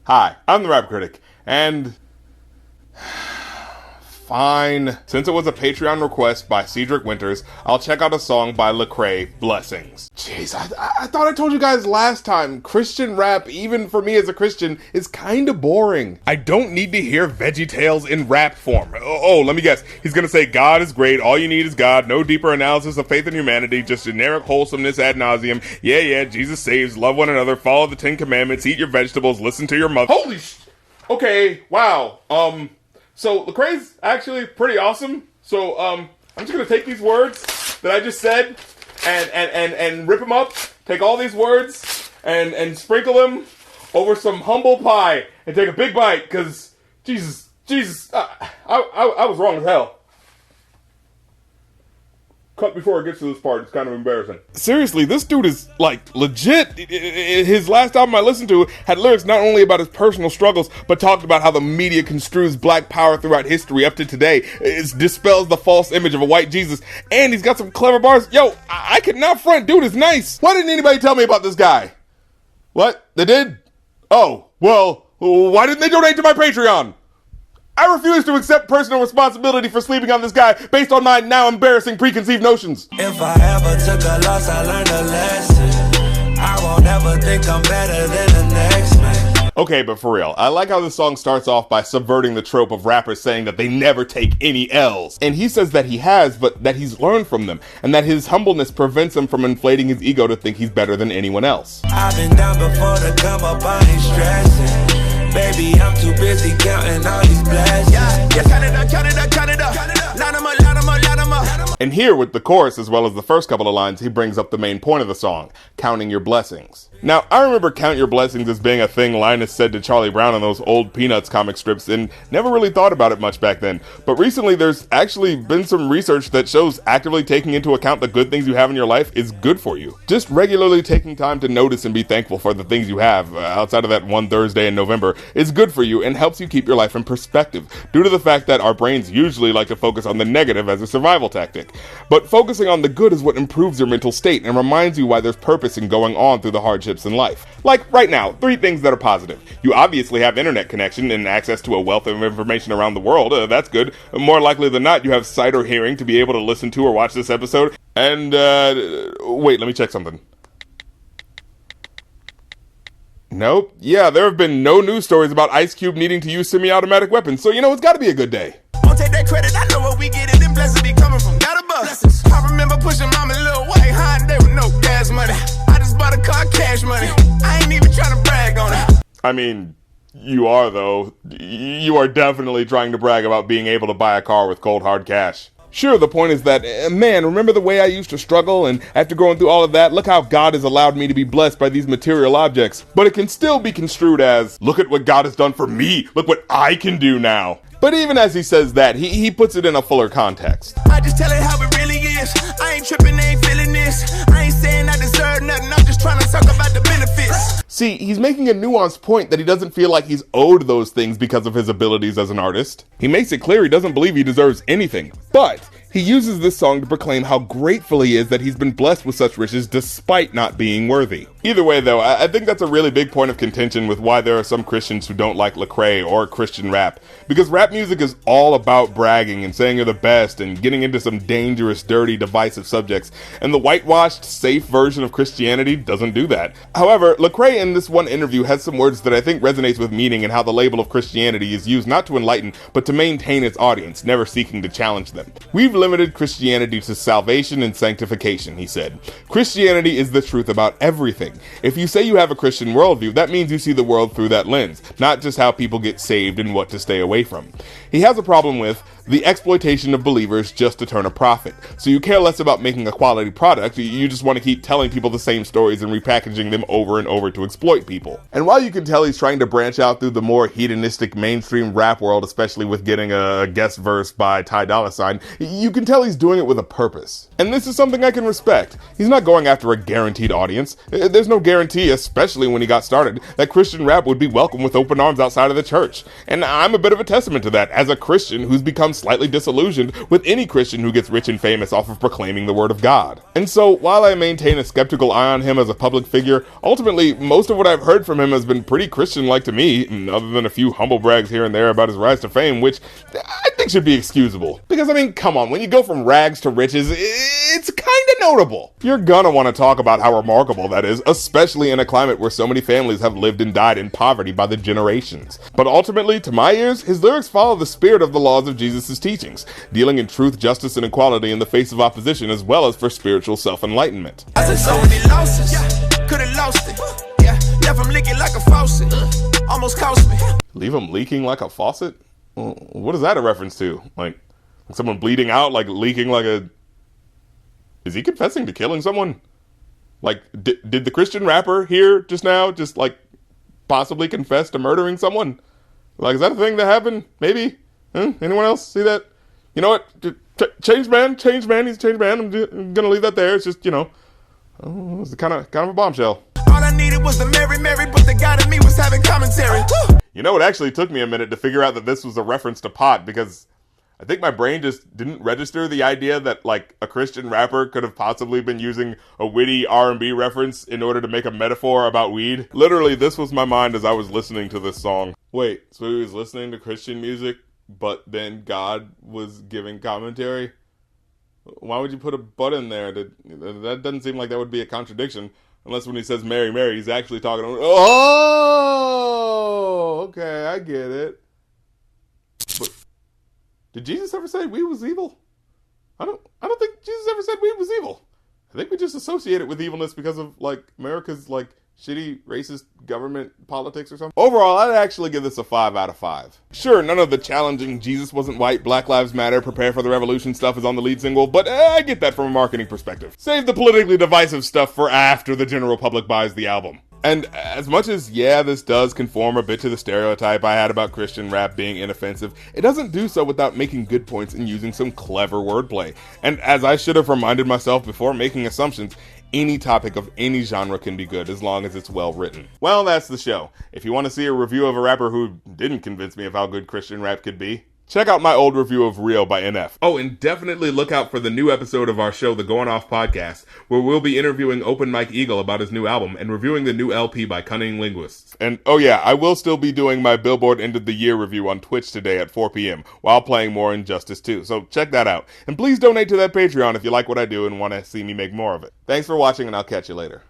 Hi, I'm the Rap Critic, and... fine. Since it was a Patreon request by Cedric Winters, I'll check out a song by Lecrae, Blessings. Jeez, I thought I told you guys last time, Christian rap, even for me as a Christian, is kinda boring. I don't need to hear VeggieTales in rap form. Oh, let me guess. He's gonna say God is great, all you need is God, no deeper analysis of faith and humanity, just generic wholesomeness ad nauseum. Yeah, Jesus saves, love one another, follow the 10 Commandments, eat your vegetables, listen to your mother. Holy okay, wow. So Lecrae's actually pretty awesome. So I'm just gonna take these words that I just said and rip them up. Take all these words and sprinkle them over some humble pie and take a big bite. Cause Jesus, I was wrong as hell. Cut before it gets to this part. It's kind of embarrassing. Seriously, this dude is, like, legit. His last album I listened to had lyrics not only about his personal struggles, but talked about how the media construes black power throughout history up to today. It dispels the false image of a white Jesus. And he's got some clever bars. Yo, I could not front. Dude is nice. Why didn't anybody tell me about this guy? What? They did? Oh, well, why didn't they donate to my Patreon? I refuse to accept personal responsibility for sleeping on this guy based on my now embarrassing preconceived notions. If I ever took a loss, I learned a lesson. I won't ever think I'm better than the next man. Okay, but for real, I like how this song starts off by subverting the trope of rappers saying that they never take any L's. And he says that he has, but that he's learned from them, and that his humbleness prevents him from inflating his ego to think he's better than anyone else. I've been down before to come up, I ain't stressing. Baby, I'm too busy counting all these blessings. Yeah, count it up. Line 'em up. And here, with the chorus as well as the first couple of lines, he brings up the main point of the song, counting your blessings. Now, I remember count your blessings as being a thing Linus said to Charlie Brown in those old Peanuts comic strips, and never really thought about it much back then. But recently, there's actually been some research that shows actively taking into account the good things you have in your life is good for you. Just regularly taking time to notice and be thankful for the things you have, outside of that one Thursday in November, is good for you and helps you keep your life in perspective, due to the fact that our brains usually like to focus on the negative as a survival tactic. But focusing on the good is what improves your mental state and reminds you why there's purpose in going on through the hardships in life. Like right now, 3 things that are positive. You obviously have internet connection and access to a wealth of information around the world. That's good. More likely than not, you have sight or hearing to be able to listen to or watch this episode. And, wait, let me check something. Nope. Yeah, there have been no news stories about Ice Cube needing to use semi-automatic weapons, so it's gotta be a good day. Won't take that credit, I know where we get it, them blessings be coming from. Got a bus. I remember pushing mama little white Hyundai with no gas money. I just bought a car, cash money. I ain't even trying to brag on it. I mean, you are though. You are definitely trying to brag about being able to buy a car with cold hard cash. Sure, the point is that, man, remember the way I used to struggle, and after going through all of that, look how God has allowed me to be blessed by these material objects. But it can still be construed as, look at what God has done for me, look what I can do now. But even as he says that, he puts it in a fuller context. I just tell it how it really is. I ain't tripping, ain't feeling this. I ain't saying I deserve nothing, I'm just trying to talk about the benefits. See, he's making a nuanced point that he doesn't feel like he's owed those things because of his abilities as an artist. He makes it clear he doesn't believe he deserves anything, but he uses this song to proclaim how grateful he is that he's been blessed with such riches despite not being worthy. Either way though, I think that's a really big point of contention with why there are some Christians who don't like Lecrae or Christian rap. Because rap music is all about bragging and saying you're the best and getting into some dangerous, dirty, divisive subjects. And the whitewashed, safe version of Christianity doesn't do that. However, Lecrae in this one interview has some words that I think resonates with meaning and how the label of Christianity is used not to enlighten, but to maintain its audience, never seeking to challenge them. We've limited Christianity to salvation and sanctification, he said. Christianity is the truth about everything. If you say you have a Christian worldview, that means you see the world through that lens, not just how people get saved and what to stay away from. He has a problem with the exploitation of believers just to turn a profit. So you care less about making a quality product, you just want to keep telling people the same stories and repackaging them over and over to exploit people. And while you can tell he's trying to branch out through the more hedonistic mainstream rap world, especially with getting a guest verse by Ty Dolla sign, you can tell he's doing it with a purpose. And this is something I can respect. He's not going after a guaranteed audience. There's no guarantee, especially when he got started, that Christian rap would be welcome with open arms outside of the church. And I'm a bit of a testament to that, as a Christian who's become slightly disillusioned with any Christian who gets rich and famous off of proclaiming the word of God. And so, while I maintain a skeptical eye on him as a public figure, ultimately, most Most of what I've heard from him has been pretty Christian-like to me, other than a few humble brags here and there about his rise to fame, which I think should be excusable. Because, I mean, come on, when you go from rags to riches, it's kinda notable. You're gonna want to talk about how remarkable that is, especially in a climate where so many families have lived and died in poverty by the generations. But ultimately, to my ears, his lyrics follow the spirit of the laws of Jesus' teachings, dealing in truth, justice, and equality in the face of opposition, as well as for spiritual self-enlightenment. I said so many losses, could've lost it. Yeah, left him leaking like a faucet, almost cost me. Leave him leaking like a faucet? Well, what is that a reference to? Like someone bleeding out, like leaking like a... Is he confessing to killing someone? Like, did the Christian rapper here just now just, like, possibly confess to murdering someone? Like, is that a thing that happened? Maybe? Anyone else see that? You know what? Change man, he's a changed man. I'm gonna leave that there. It's just, you know, it's kind of a bombshell. All I needed was the Mary, but the guy in me was having commentary. You know, it actually took me a minute to figure out that this was a reference to pot, because I think my brain just didn't register the idea that, like, a Christian rapper could have possibly been using a witty R&B reference in order to make a metaphor about weed. Literally, this was my mind as I was listening to this song. Wait, so he was listening to Christian music, but then God was giving commentary? Why would you put a but in there? That doesn't seem like that would be a contradiction. Unless when he says Mary, he's actually talking to... Oh, okay, I get it. But did Jesus ever say weed was evil? I don't think Jesus ever said weed was evil. I think we just associate it with evilness because of, like, America's, like, shitty, racist government politics or something. Overall, I'd actually give this a 5 out of 5. Sure, none of the challenging Jesus wasn't white, Black Lives Matter, prepare for the revolution stuff is on the lead single, but I get that from a marketing perspective. Save the politically divisive stuff for after the general public buys the album. And as much as, yeah, this does conform a bit to the stereotype I had about Christian rap being inoffensive, it doesn't do so without making good points and using some clever wordplay. And as I should have reminded myself before making assumptions, any topic of any genre can be good as long as it's well written. Well, that's the show. If you want to see a review of a rapper who didn't convince me of how good Christian rap could be, check out my old review of Real by NF. Oh, and definitely look out for the new episode of our show, The Goin podcast, where we'll be interviewing Open Mike Eagle about his new album and reviewing the new LP by Cunning Linguists. And oh yeah, I will still be doing my Billboard End of the Year review on Twitch today at 4 p.m. while playing more Injustice 2, so check that out. And please donate to that Patreon if you like what I do and want to see me make more of it. Thanks for watching, and I'll catch you later.